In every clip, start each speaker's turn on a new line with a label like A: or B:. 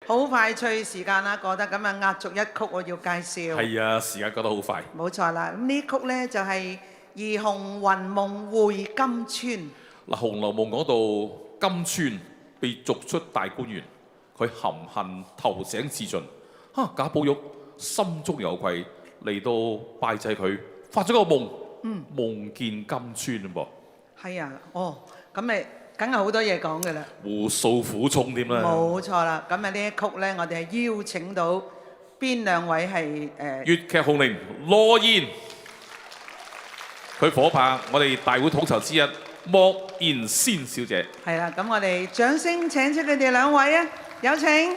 A: 好快脆時間啦，過得咁啊，壓軸一曲我要介紹。
B: 係啊，時間過得好快。
A: 冇錯啦，咁呢曲呢就係兒紅雲夢會金村。
B: 嗱，《紅樓夢》講到金川被逐出大觀園，佢含恨投井自盡。賈寶玉心中有愧，嚟到拜祭佢，發咗個夢，夢見金川噃。
A: 係啊，咁咪梗係好多嘢講嘅啦。
B: 互訴苦衷添啦。
A: 冇錯啦，咁啊呢一曲呢，我哋係邀請到邊兩位係
B: 粵劇紅伶羅燕，佢夥拍我哋大會統籌之一莫言仙小姐。
A: 係啦，咁我哋掌聲請出佢哋兩位啊，有請。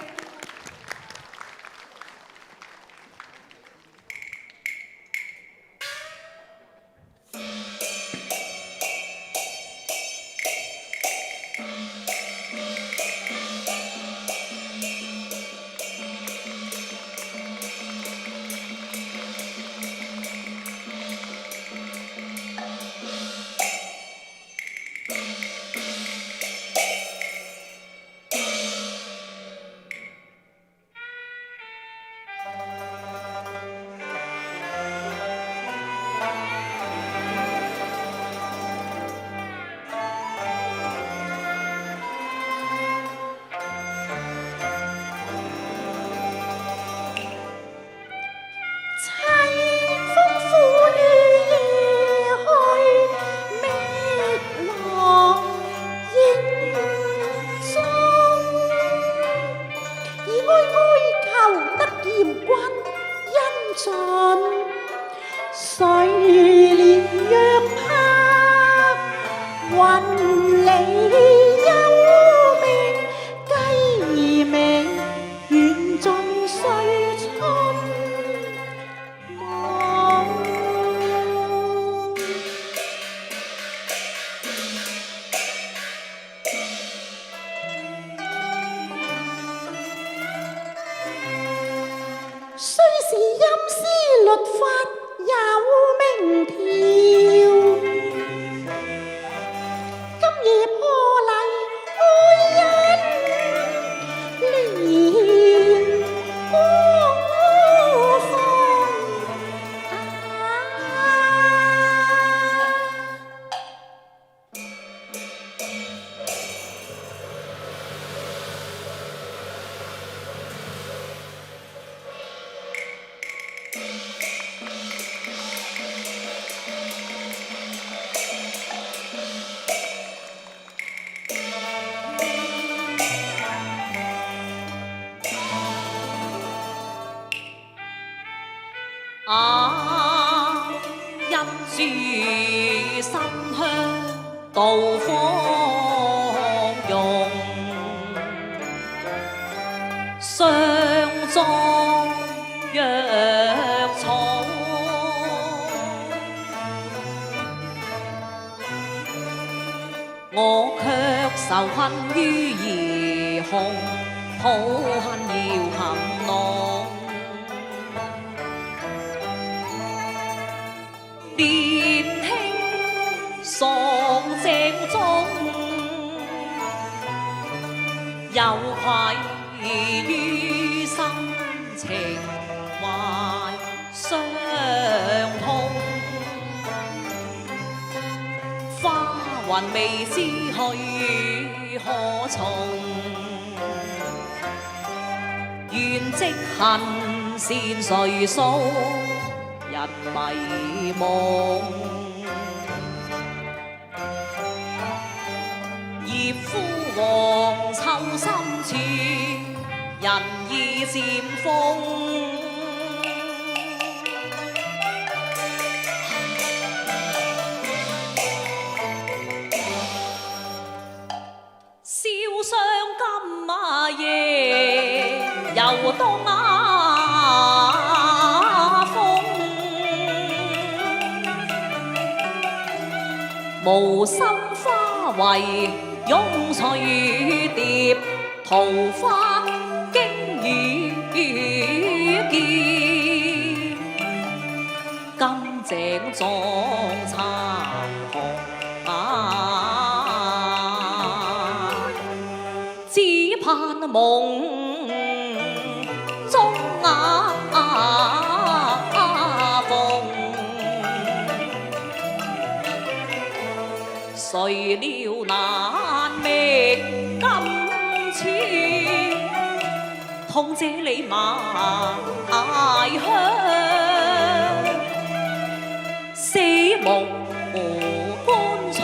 C: 誰訴人迷夢？葉枯黃秋深處，人意漸瘋。瀟湘今夜又東無心花為擁翠蝶，桃花經雨劍。金井撞殘紅只盼夢誰料難覓今次，痛這里埋香，死無官重，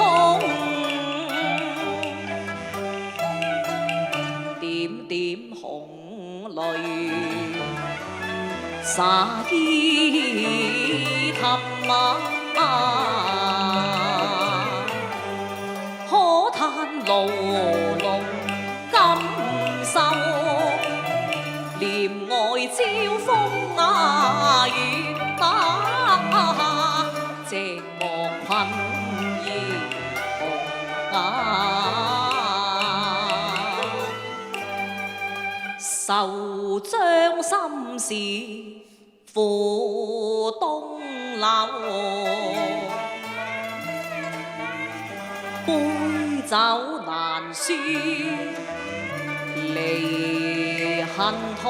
C: 點點紅淚灑衣氹可嘆牢籠感受，簾外招風雨打，寂寞困意紅愁將心事付東流，杯酒難書離恨痛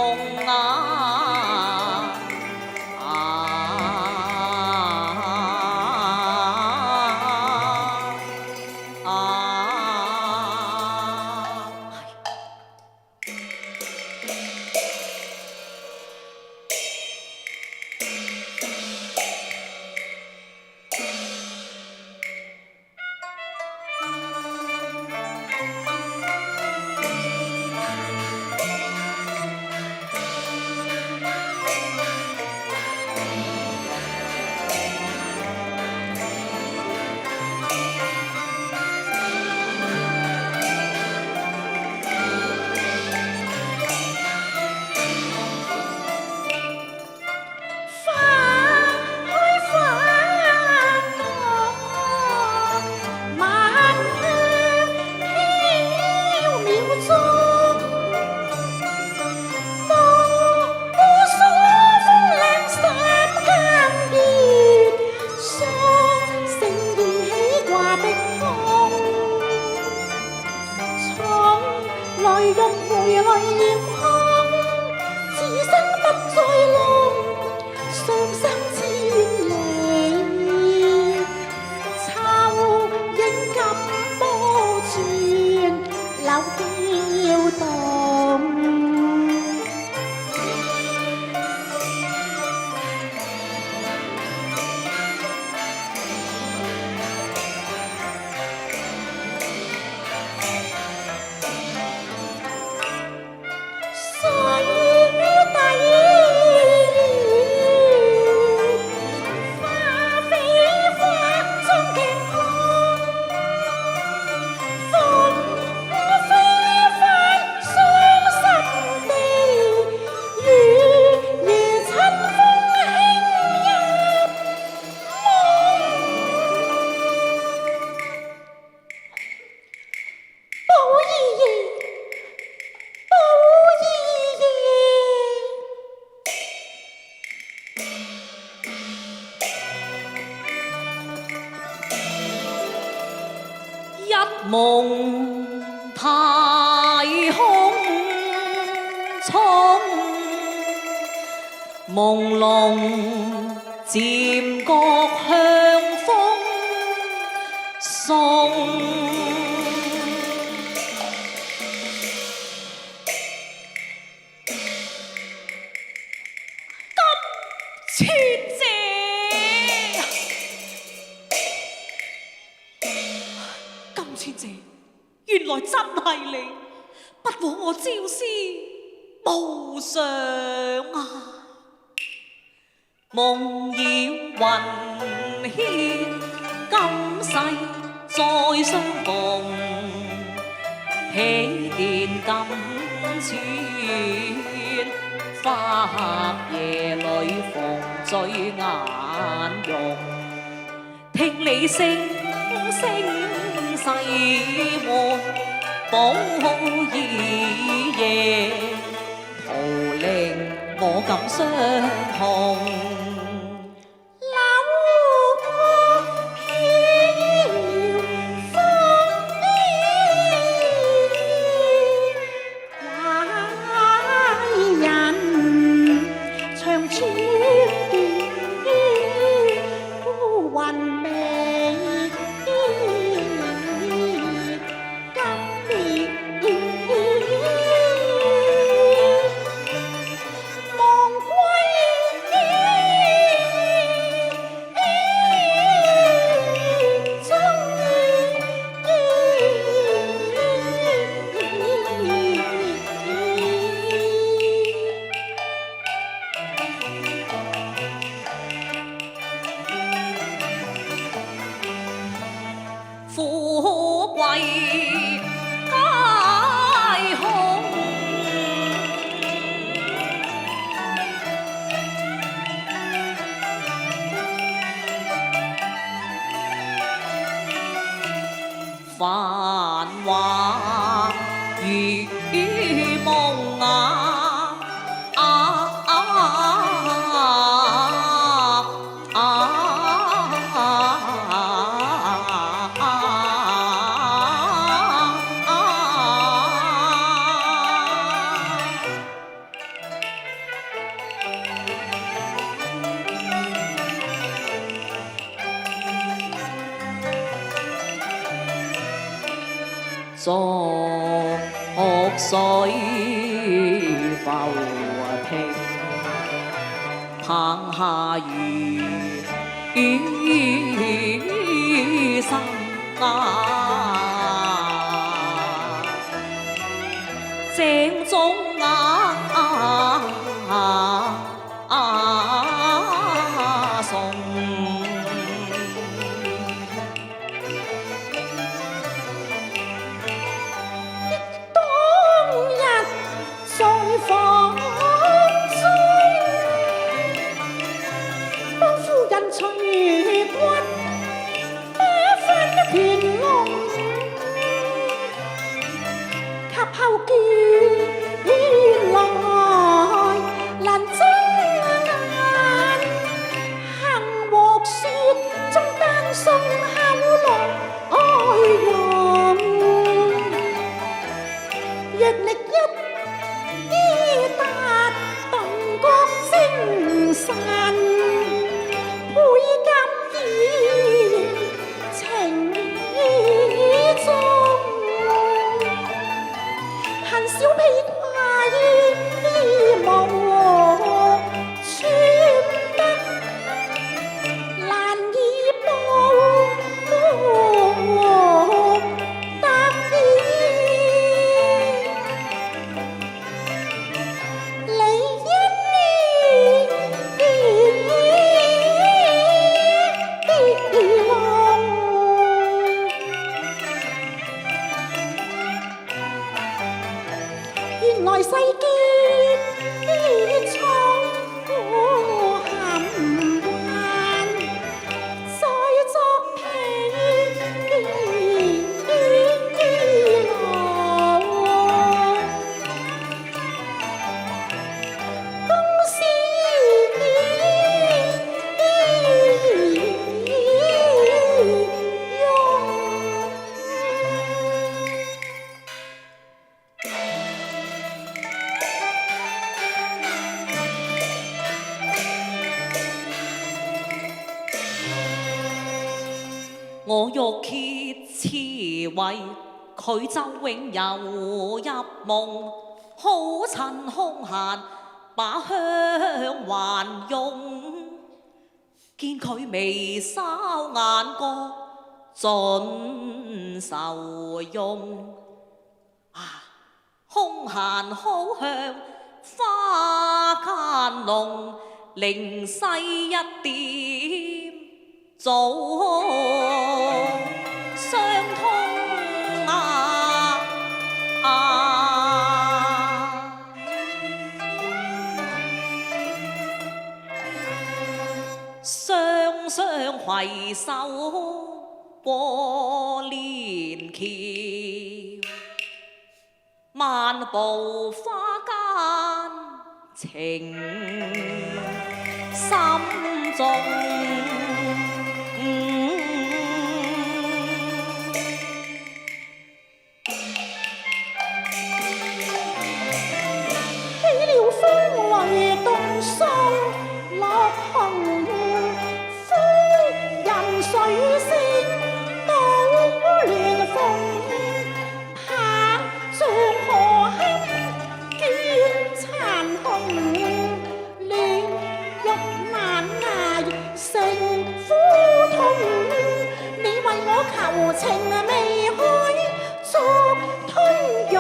C: 夢太空衝，朦朧漸覺香風送。金千姐，金千姐，原來真係你，不枉我朝思暮想啊！夢繞雲牽，今世再相逢，喜奠金銓，花夜裏逢醉眼容，聽你聲細喚，保以夜，徒令我感傷痛。水浮萍，澎下雨生啊，井中鴨餸。
D: 當日在房中，幫夫人隨軍打翻拳龍，及後見來難睜眼，行和雪中單送口來用。若力一達頓覺精神，倍感意情意中，恨小婢掛衣無穿得，難以報得意。原來世間蒼苦含混，再作疲勞。公事
C: 我欲竭慈為佢就永遊入夢，好趁空閒把香還用，見佢眉梢眼角盡愁容。空閒好向花間濃，靈犀一點早相通雙雙攜手過連橋，漫步花間情心中。
D: 風雷動霜落紅，夫人水仙倒亂鳳，拍像河坎見殘紅，戀欲難捱成苦痛，你為我求情未開作吞容。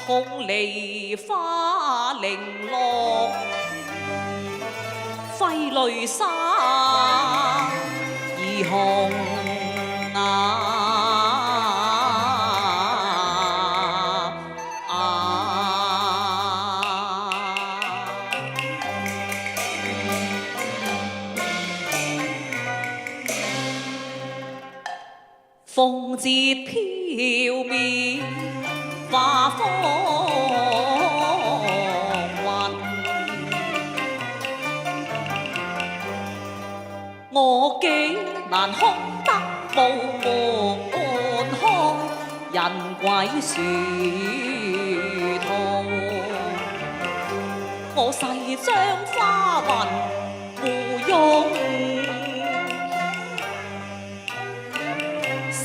C: 痛離花零落，揮淚灑兒紅風節飄渺，花風雲，我幾難空得無門開，人鬼殊途。我誓將花雲護擁，
D: 燒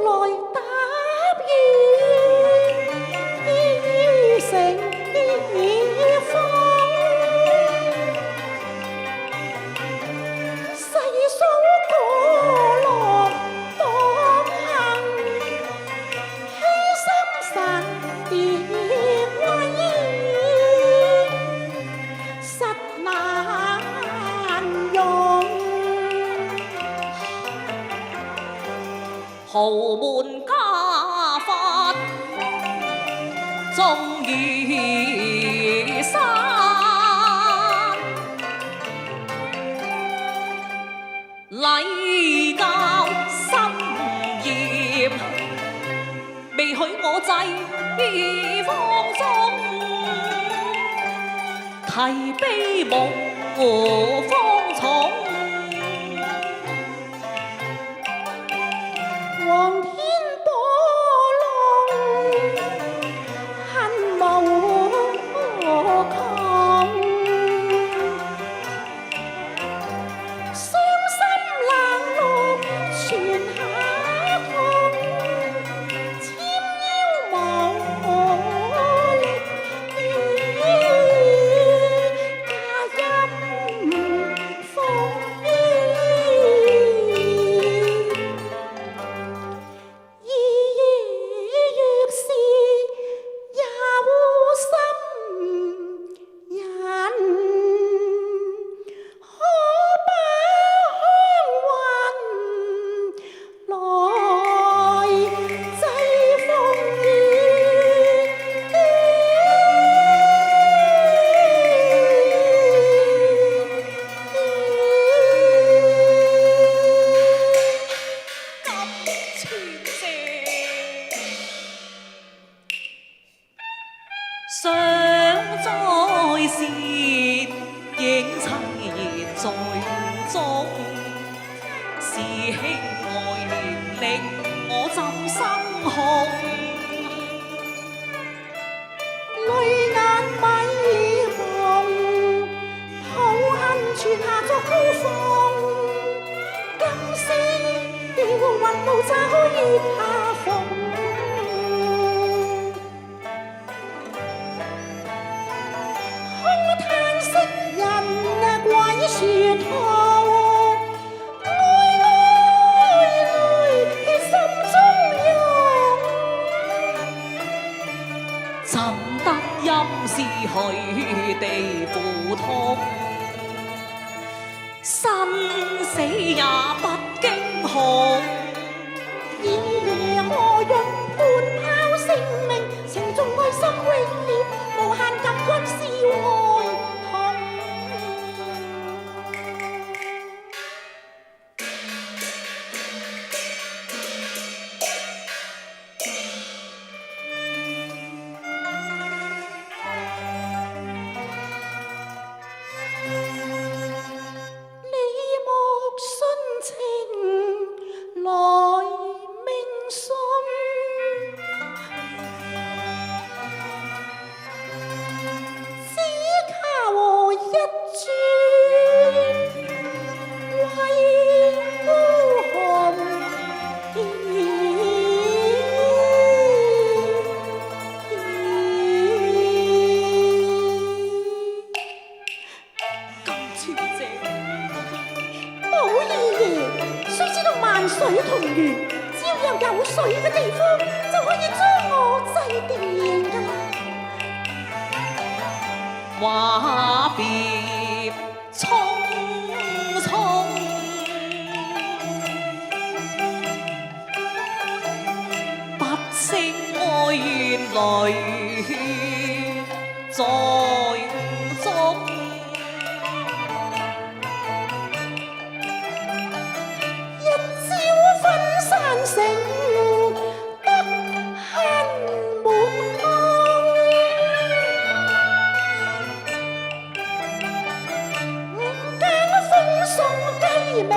D: 來答應成風。細數過樂當行，犧牲神別威，實難容。
C: 豪門家法終於散，禮教森嚴，未許我祭放縱，提悲無方重。
D: 皇天波浪，恨無窮。傷心冷落全下空，纖腰無力加音風意若是也無心人，可把香雲來祭風雨。
C: 金錢借，想再是影凄然在中，是兄愛憐令我怎生恐？
D: 淚眼迷蒙，抱恨傳下作高峰。今宵雲霧炸開月下逢，空嘆息人鬼殊途，哀哀淚心中湧。
C: 怎得陰是虛地苦痛，生死也不驚恐。
D: 夜夜何用半拋性命，情重愛心永烈，無限感君笑愛痛。你莫徇情來命信，只靠一株為孤
C: 金錢借，
D: 寶二爺，須知道萬水同源，只要有水嘅地方，就可以將我祭奠㗎啦。
C: 話別匆匆，不勝哀怨淚在中。
D: 一朝分散成，得恨滿腔。五更風送雞鳴，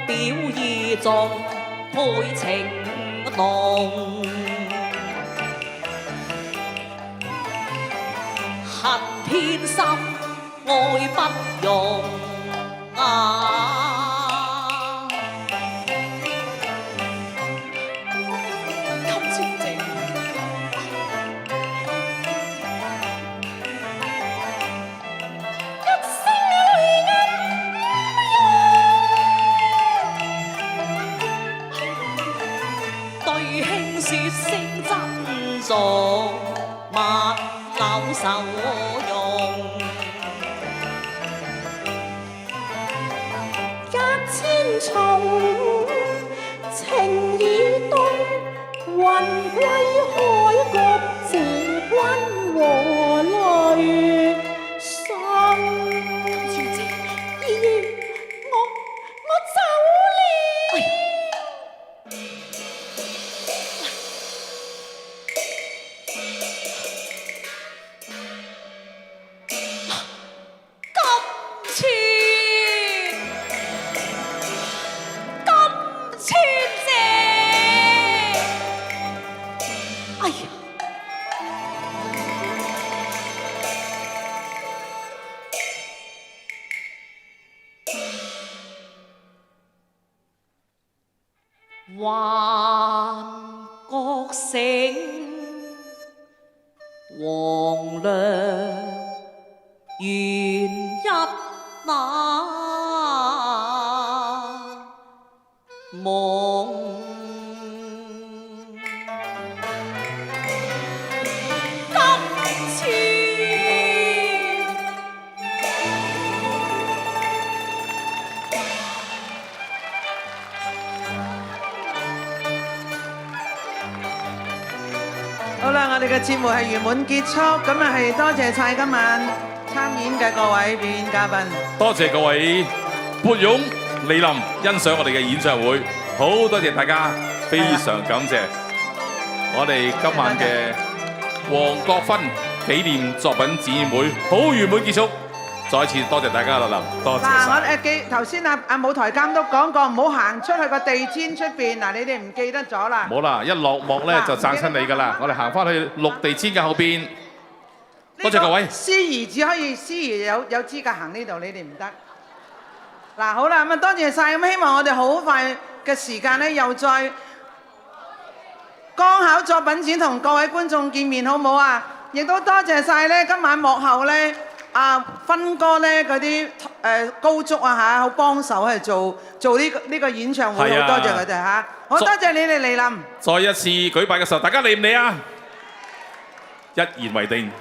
C: 表意重，配情濃。恨偏心，愛不容啊！金川姐，
D: 一聲淚眼
C: 對兄說聲珍重，勿留愁容。
D: 一千重，情已凍，魂歸海角，謝君和淚生。
C: 金川姐，
D: 姨姨，我走了。
C: 金川姐，哎呀！還覺醒，黃粱緣一那夢。
A: 好啦，我哋嘅節目係圓滿結束，咁啊係多謝晒今晚參演嘅各位表演嘉賓。
B: 多謝各位撥冗蒞臨欣賞我哋嘅演唱會，好多謝大家，非常感謝我哋今晚嘅黃國芬紀念作品展演會，好圓滿結束。再一次多謝大家蒞臨，多謝
A: 嗱，我
B: 晒。
A: 記頭先阿舞台監督講過，唔好行出去個地氈出邊。嗱，你哋唔記得咗啦。
B: 冇啦，一落幕咧就讚親你噶啦，我哋行翻去綠地氈嘅後邊。多謝各位。
A: 司儀只可以司儀有資格行呢度，你哋唔得。嗱，好啦，咁啊多謝晒，咁希望我哋好快嘅時間咧，又再剛巧作品展同各位觀眾見面，好唔好啊？亦都多謝晒咧，今晚幕後咧。芬哥咧嗰啲高足啊嚇，好幫手係做呢個演唱會，好多謝佢哋嚇，好多謝你哋嚟臨。
B: 再一次舉辦嘅時候，大家嚟唔嚟啊？一言為定。